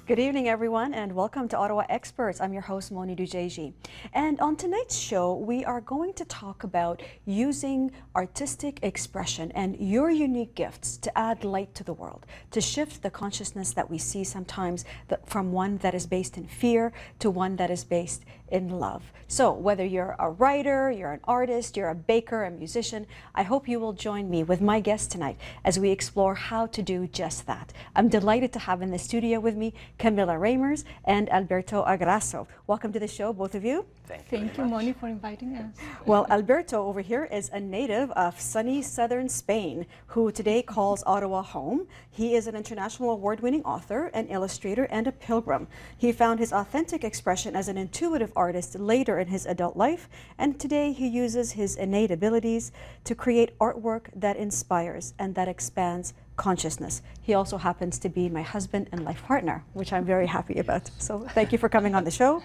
Good evening, everyone, and welcome to Ottawa Experts. I'm your host, Moni Dujeji. And on tonight's show, we are going to talk about using artistic expression and your unique gifts to add light to the world, to shift the consciousness that we see sometimes from one that is based in fear to one that is based in love. So whether you're a writer, you're an artist, you're a baker, a musician, I hope you will join me with my guest tonight as we explore how to do just that. I'm delighted to have in the studio with me Camilla Reimers and Alberto Agrasso. Welcome to the show, both of you. Thank you, Moni, for inviting us. Well, Alberto over here is a native of sunny southern Spain who today calls Ottawa home. He is an international award-winning author, an illustrator, and a pilgrim. He found his authentic expression as an intuitive artist later in his adult life, and today he uses his innate abilities to create artwork that inspires and that expands consciousness. He also happens to be my husband and life partner, which I'm very happy about. So thank you for coming on the show.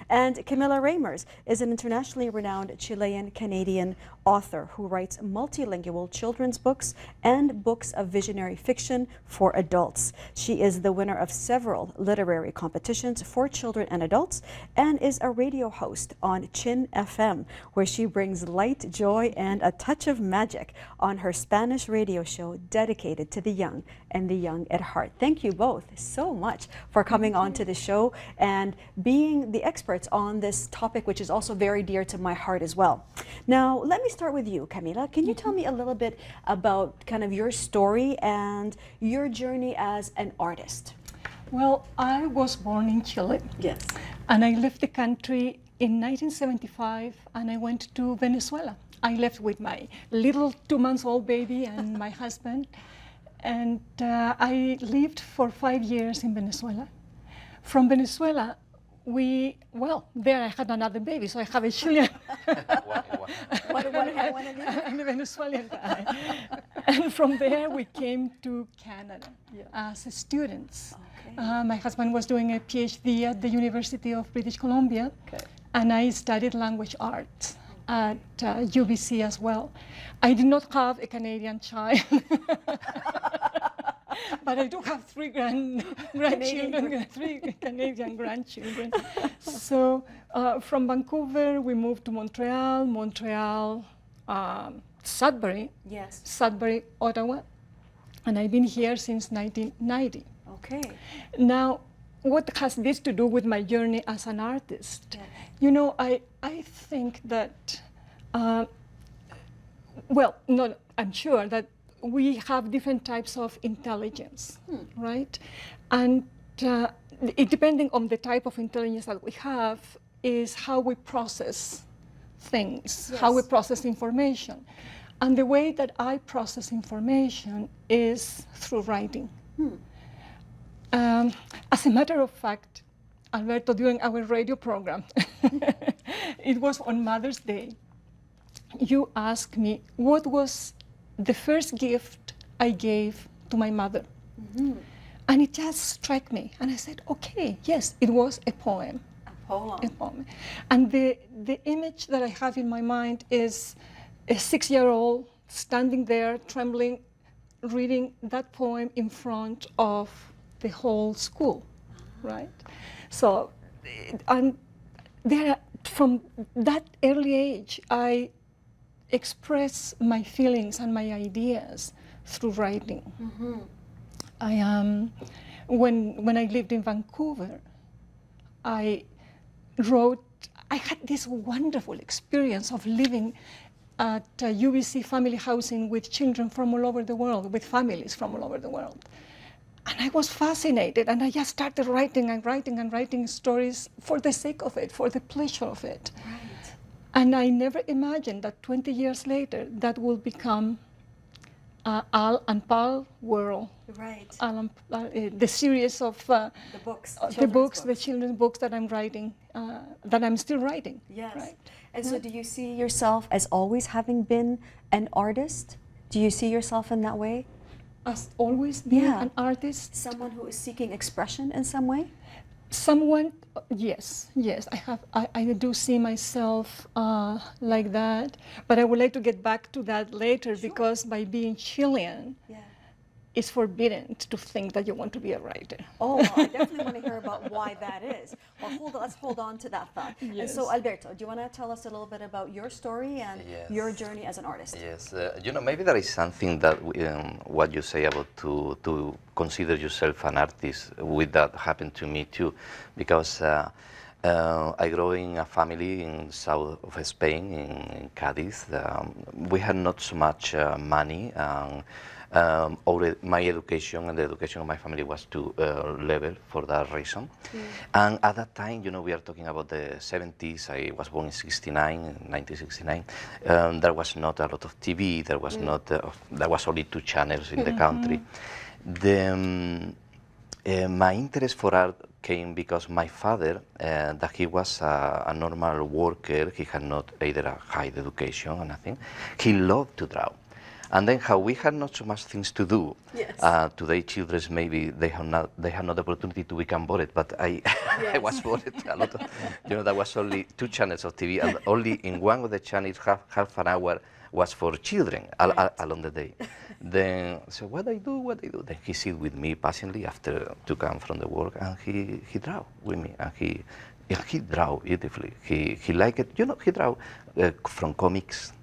And Camilla Reimers is an internationally renowned Chilean-Canadian author who writes multilingual children's books and books of visionary fiction for adults. She is the winner of several literary competitions for children and adults and is a radio host on Chin FM, where she brings light, joy, and a touch of magic on her Spanish radio show dedicated to the young and the young at heart. Thank you both so much for coming on to the show and being the experts on this topic, which is also very dear to my heart as well. Now, let me start with you, Camila. Can you tell me a little bit about kind of your story and your journey as an artist? Well, I was born in Chile. Yes. And I left the country in 1975 and I went to Venezuela. I left with my little 2-month-old baby and my husband. And I lived for 5 years in Venezuela. From Venezuela, there I had another baby, so I have a Chilean. What And a Venezuelan guy. And from there, we came to Canada as students. Okay. My husband was doing a PhD at the University of British Columbia, and I studied language arts at UBC as well. I did not have a Canadian child. But I do have 3 grandchildren, 3 Canadian grandchildren. So from Vancouver, we moved to Montreal, Sudbury, Yes. Sudbury, Ottawa, and I've been here since 1990. Okay. Now, what has this to do with my journey as an artist? Yes. You know, I think that, I'm sure that we have different types of intelligence, right? And depending on the type of intelligence that we have is how we process things, how we process information. And the way that I process information is through writing. As a matter of fact, Alberto, during our radio program, it was on Mother's Day, you asked me what was the first gift I gave to my mother. And it just struck me. And I said, okay, yes, it was a poem. A poem. And the image that I have in my mind is a 6-year-old standing there, trembling, reading that poem in front of the whole school, right? So, and there, from that early age, I express my feelings and my ideas through writing. When I lived in Vancouver, I had this wonderful experience of living at UBC family housing with children from all over the world, with families from all over the world. And I was fascinated, and I just started writing and writing and writing stories for the sake of it, for the pleasure of it. Right. And I never imagined that 20 years later, that will become Al and Pal World. Right. The series of the books, the children's books that I'm writing, that I'm still writing. Yes. Right? And so do you see yourself as always having been an artist? Do you see yourself in that way? As always being an artist? Someone who is seeking expression in some way? Someone, yes, I do see myself like that, but I would like to get back to that later because by being Chilean, it's forbidden to think that you want to be a writer. Oh, well, I definitely want to hear about why that is. Well, let's hold on to that thought. And so, Yes. Alberto, do you want to tell us a little bit about your story and Yes. your journey as an artist? Yes, maybe there is something that what you say about to consider yourself an artist. With that happened to me too, because I grew in a family in south of Spain, in Cadiz. We had not so much money. My education and the education of my family was too level for that reason. And at that time, we are talking about the 70s. I was born in 1969. There was not a lot of TV. There was not. There was only 2 channels in the country. My interest for art came because my father, that he was a normal worker. He had not either a high education or nothing. He loved to draw. And then how we had not so much things to do. Yes. Today children maybe they have not the opportunity to become bored, but I I was bored a lot. There was only 2 channels of TV, and only in one of the channels half an hour was for children along the day. Then so what I do. Then he sit with me patiently after to come from the work, and he draw with me, and he draw beautifully. He liked it. He draw from comics.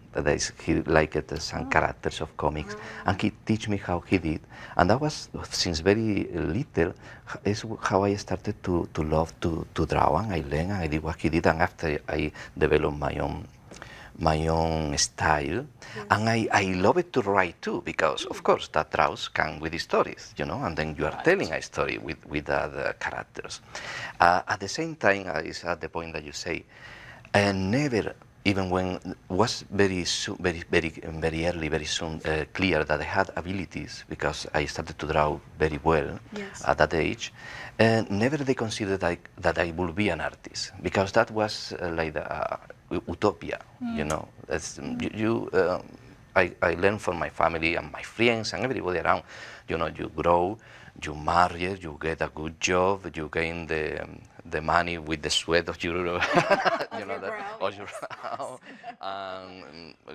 He liked some characters of comics, and he teach me how he did. And that was, since very little, is how I started to love to draw, and I learned, and I did what he did, and after I developed my own style, and I love it to write too, because of course that draws come with the stories, and then you are telling a story with the characters. At the same time, is at the point that you say, never. Even when it was very early, very soon clear that I had abilities, because I started to draw very well at that age, and never they considered that I would be an artist, because that was like the utopia, I learned from my family and my friends and everybody around, you grow, you marry, you get a good job, you gain the money with the sweat of your, Your brow,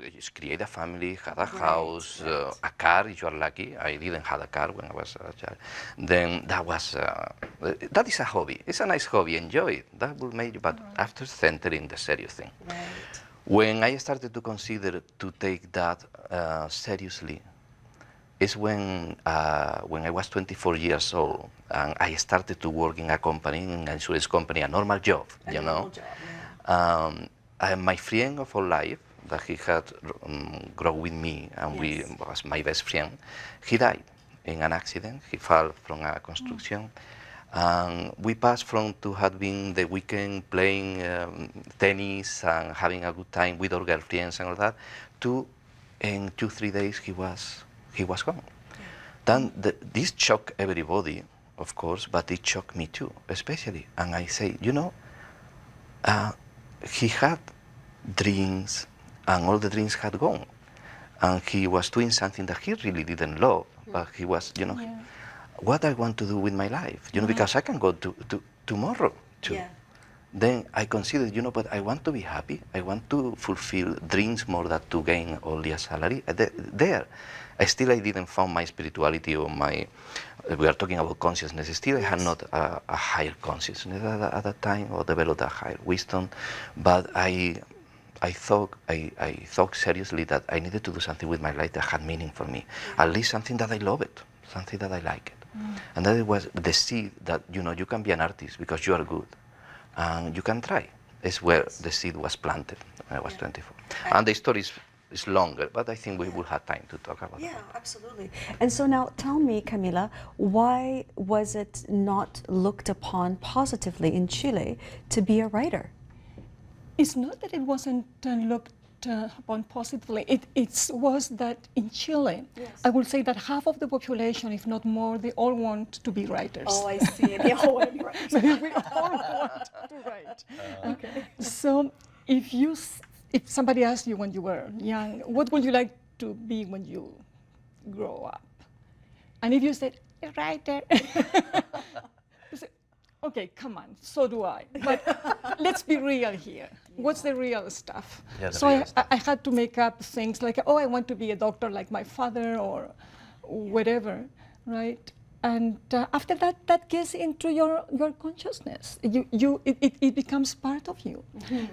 you create a family, have a house, a car if you are lucky. I didn't have a car when I was a child. Then that is a hobby. It's a nice hobby. Enjoy it. That will make you. But after centering the serious thing, when I started to consider to take that seriously, is when I was 24 years old, and I started to work in a company, in an insurance company, a normal job, Normal job, and my friend of all life, that he had grown with me, and we was my best friend, he died in an accident. He fell from a construction. And we passed from to having the weekend playing tennis and having a good time with our girlfriends and all that, to in 2-3 days he was gone. Then this shocked everybody, of course, but it shocked me too, especially. And I say, he had dreams, and all the dreams had gone. And he was doing something that he really didn't love, but he was, what I want to do with my life, because I can go to tomorrow too. Then I considered, but I want to be happy. I want to fulfill dreams more than to gain only a salary. I didn't find my spirituality or we are talking about consciousness. Still, I had not a higher consciousness at that time, or developed a higher wisdom. But I thought seriously that I needed to do something with my life that had meaning for me. At least something that I loved, something that I liked. And that was the seed that, you can be an artist because you are good. And you can try. It's where the seed was planted when I was 24. And the story is longer, but I think we will have time to talk about it. Yeah, absolutely. And so now tell me, Camila, why was it not looked upon positively in Chile to be a writer? It's not that it wasn't looked upon positively. It was that in Chile, I would say that half of the population, if not more, they all want to be writers. Oh, I see. They all want to be writers. We all want to write. Okay. So if somebody asked you when you were young, what would you like to be when you grow up? And if you said, a writer, you say, okay, come on, so do I. But let's be real here. What's the real stuff? So I had to make up things like, I want to be a doctor like my father or whatever. right? And after that, that gets into your consciousness. It becomes part of you.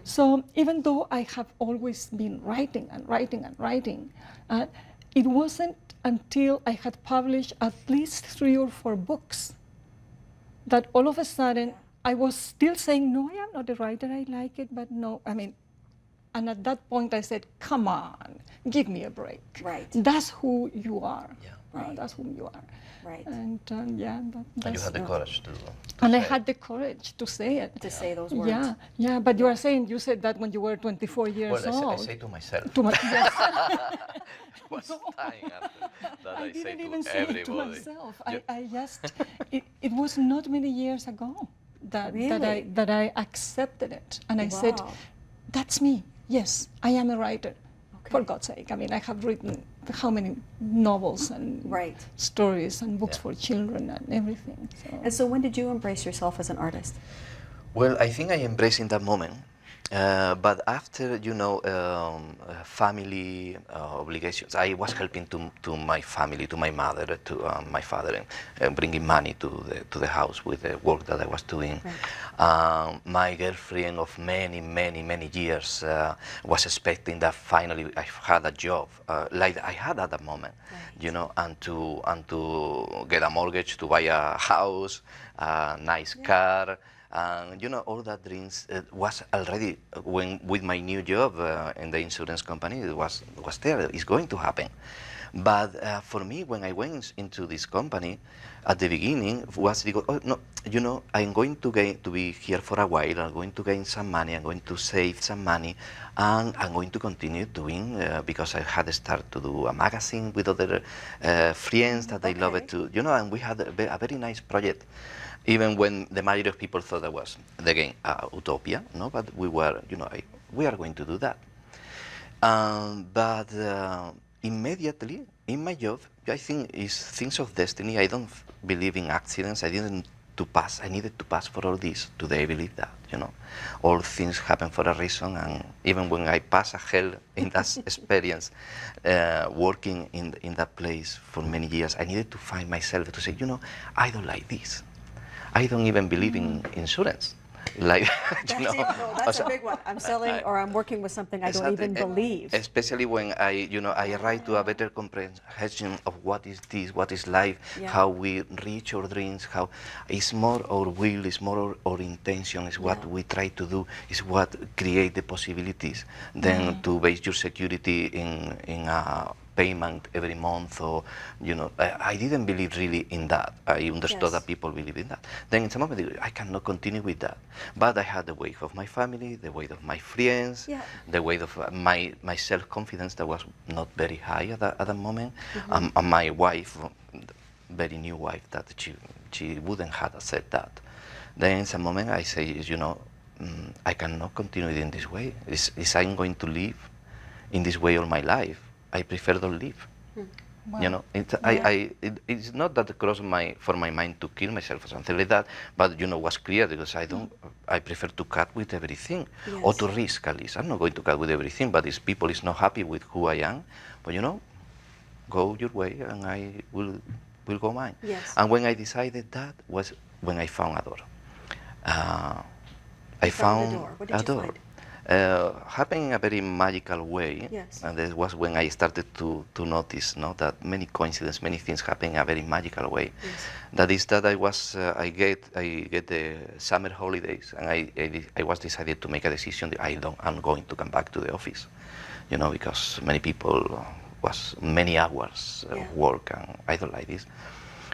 So even though I have always been writing and writing and writing, it wasn't until I had published at least 3 or 4 books that all of a sudden I was still saying, no, I am not a writer, I like it, but no, I mean, and at that point I said, come on, give me a break. Right. That's who you are. Yeah. Right. That's who you are. Right. And yeah, And you that's had the courage to and I say had the courage to say it. To say those words. Yeah, yeah, but you are saying, you said that when you were 24 years Well, I old. say to myself. To my, yes. Was dying after that I I say didn't to even say it to everybody. myself. Yeah. I just, it was not many years ago Really? that I accepted it. And I said, Wow. that's me. Yes, I am a writer. For Okay. God's sake. I mean, I have written how many novels and Right. stories and books Yeah. for children and everything. So. And so when did you embrace yourself as an artist? Well, I think I embraced in that moment, but after family obligations, I was helping to my family, to my mother, to my father, and bringing money to the house with the work that I was doing. My girlfriend of many years was expecting that finally I had a job, like I had at that moment, and to get a mortgage, to buy a house, a nice car. And all that dreams was already when with my new job in the insurance company. It was there. It's going to happen. But for me, when I went into this company, at the beginning was because, oh no, I'm going to be here for a while. I'm going to gain some money. I'm going to save some money, and I'm going to continue doing because I had started to do a magazine with other friends that I loved to, and we had a very nice project. Even when the majority of people thought that was, again, utopia, no? But we were, we are going to do that. But immediately, in my job, I think it's things of destiny. I don't believe in accidents. I needed to pass for all this. Today I believe that, all things happen for a reason. And even when I pass a hell in that experience, working in that place for many years, I needed to find myself to say, I don't like this. I don't even believe in insurance. Like, That's a big one. I'm selling or I'm working with something I don't even believe. Especially when I arrive to a better comprehension of what is this, what is life, how we reach our dreams, how it's more our will, it's more our intention, it's what we try to do, it's what create the possibilities than to base your security in a payment every month, or I didn't believe really in that. I understood that people believe in that. Then in some moment I cannot continue with that. But I had the weight of my family, the weight of my friends, the weight of my self-confidence that was not very high at that moment, and my wife, very new wife, that she wouldn't have accepted that. Then in some moment I say, I cannot continue in this way. Is I'm going to live in this way all my life. I prefer to live. Wow. It's not that it crossed for my mind to kill myself or something like that, but was clear because I prefer to cut with everything, or to risk at least. I'm not going to cut with everything, but if people is not happy with who I am, but go your way and I will go mine. Yes. And when I decided that was when I found a door. I found a door. What did you find? Happened in a very magical way, and that was when I started to notice that many coincidences, many things happen in a very magical way. That is that I get the summer holidays, and I was decided to make a decision that I'm going to come back to the office, because many people was many hours of work, and I don't like this.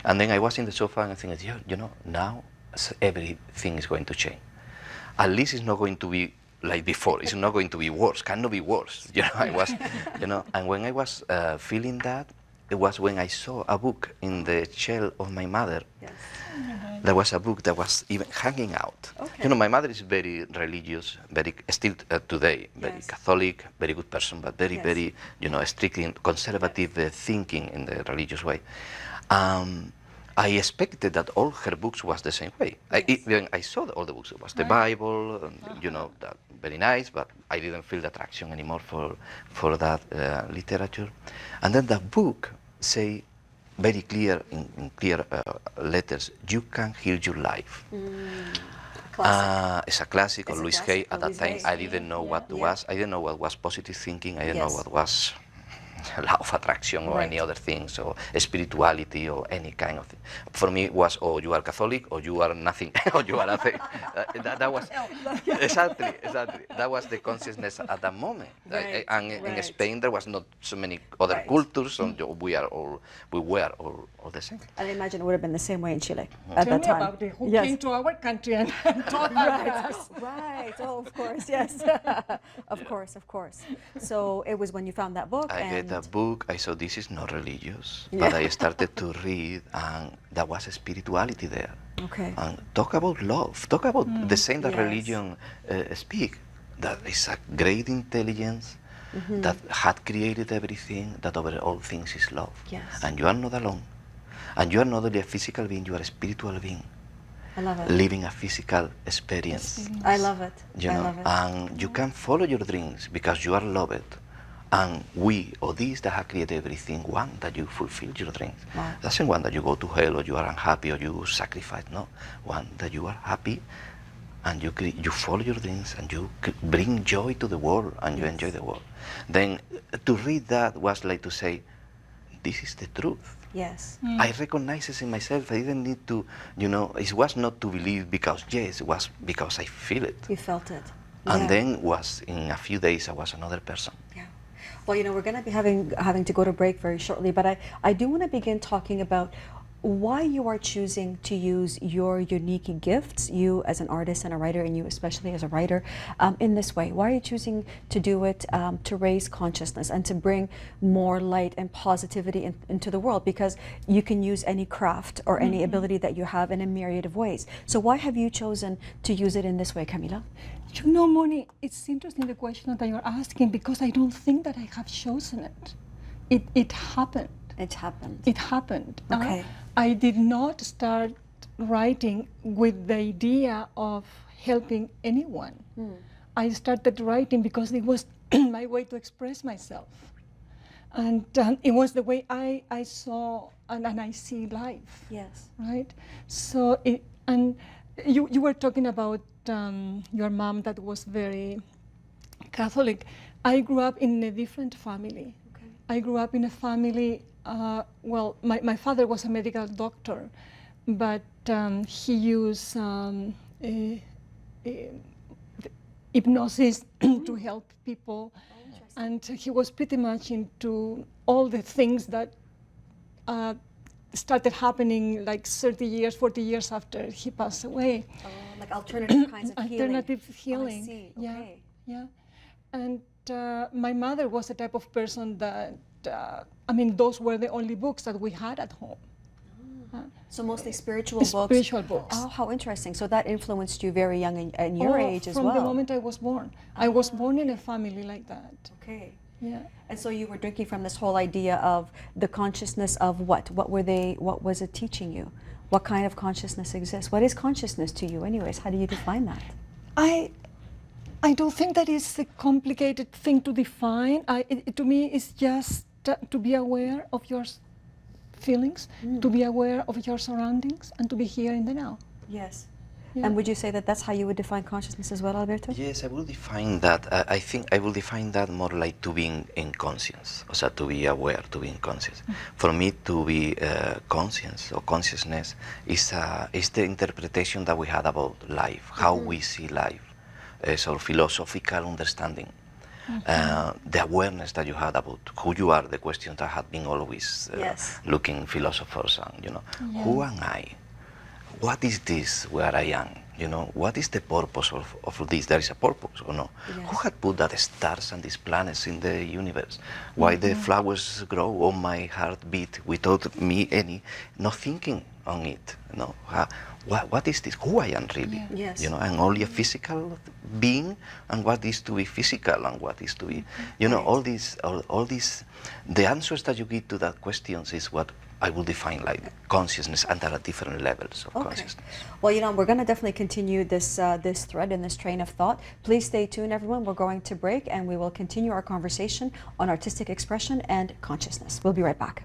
And then I was in the sofa and I think, now everything is going to change. At least it's not going to be like before. It's not going to be worse. Cannot be worse. I was, and when I was feeling that, it was when I saw a book in the shelf of my mother. Yes. There was a book that was even hanging out. Okay. My mother is very religious, very still today, very Catholic, very good person, but very strictly conservative thinking in the religious way. I expected that all her books was the same way. I saw all the books. It was the Bible, that very nice, but I didn't feel the attraction anymore for that literature. And then the book say, very clear in clear letters, you can heal your life. Classic. It's a classic It's of a Louis classic Hay. At of that Louis time, Hay. I didn't know what Yeah. was. I didn't know what was positive thinking. I didn't know Yes. what was law of attraction or any Right. other things, or spirituality or any kind of thing. For me, it was, oh, you are Catholic, or you are nothing, or you are nothing. That was exactly. That was the consciousness at that moment. Right, And in right. Spain, there was not so many other Right. cultures, so we were all the same. And I imagine it would have been the same way in Chile at Tell that me time. about it. Who Yes. came to our country and taught us? Right. Oh, of course. Yes. Of course. Of course. So it was when you found that book. I and read that book, I saw this is not religious, Yeah. but I started to read, and there was a spirituality there. Okay. And talk about love, talk about the same that Yes. religion speak, that is a great intelligence Mm-hmm. that had created everything, that over all things is love. Yes. And you are not alone. And you are not only a physical being, you are a spiritual being, I love it. living a physical experience. I love it. You I know, love it. and you can follow your dreams because you are loved. And we, or these that have created everything, want that you fulfill your dreams. Wow. Doesn't want that you go to hell or you are unhappy or you sacrifice. No, want that you are happy and you follow your dreams and you bring joy to the world and you Yes. enjoy the world. Then to read that was like to say, this is the truth. Yes. I recognize it in myself. I didn't need to, it was not to believe because yes, it was because I feel it. You felt it. And Yeah. then was in a few days I was another person. Yeah. Well, we're going to be having to go to break very shortly, but I do want to begin talking about why you are choosing to use your unique gifts, you as an artist and a writer, and you especially as a writer, in this way. Why are you choosing to do it to raise consciousness and to bring more light and positivity into the world? Because you can use any craft or any ability that you have in a myriad of ways. So why have you chosen to use it in this way, Camila? You know, Moni, it's interesting the question that you're asking because I don't think that I have chosen it. It happened. It happened. It happened. Okay. I did not start writing with the idea of helping anyone. I started writing because it was my way to express myself. And it was the way I saw and I see life. Yes. Right? So, you were talking about your mom that was very Catholic. I grew up in a different family. Okay. I grew up in a family, my father was a medical doctor, but he used hypnosis to help people. And he was pretty much into all the things that started happening like 30 years, 40 years after he passed away. Oh, like alternative kinds of healing. Alternative healing. Oh, I see. Yeah, Okay. yeah. And my mother was the type of person that, those were the only books that we had at home. So mostly spiritual books. Spiritual books. Oh, how interesting. So that influenced you very young in your age as well. From the moment I was born. I was born in a family like that. Okay. Yeah. And so you were drinking from this whole idea of the consciousness of what? What was it teaching you? What kind of consciousness exists? What is consciousness to you anyways? How do you define that? I don't think that is a complicated thing to define. To me, it's just to be aware of your feelings, to be aware of your surroundings, and to be here in the now. Yes. Yeah. And would you say that that's how you would define consciousness as well, Alberto? Yes, I will define that. I think I will define that more like to being in conscience, so to be aware, to be in conscience. For me, to be conscience or consciousness is the interpretation that we had about life, how we see life, so philosophical understanding. The awareness that you had about who you are, the questions that have been always Yes. looking philosophers, and who am I? What is this where I am? What is the purpose of this? There is a purpose or no? Yes. Who had put that stars and these planets in the universe? Why the flowers grow on my heartbeat without me not thinking on it? What is this? Who I am really? Yeah. Yes. I'm only a physical being, and what is to be physical and what is to be, Right. all these, the answers that you give to that questions is what I will define like consciousness, and there are different levels of consciousness. Well, we're going to definitely continue this this thread and this train of thought. Please stay tuned, everyone. We're going to break, and we will continue our conversation on artistic expression and consciousness. We'll be right back.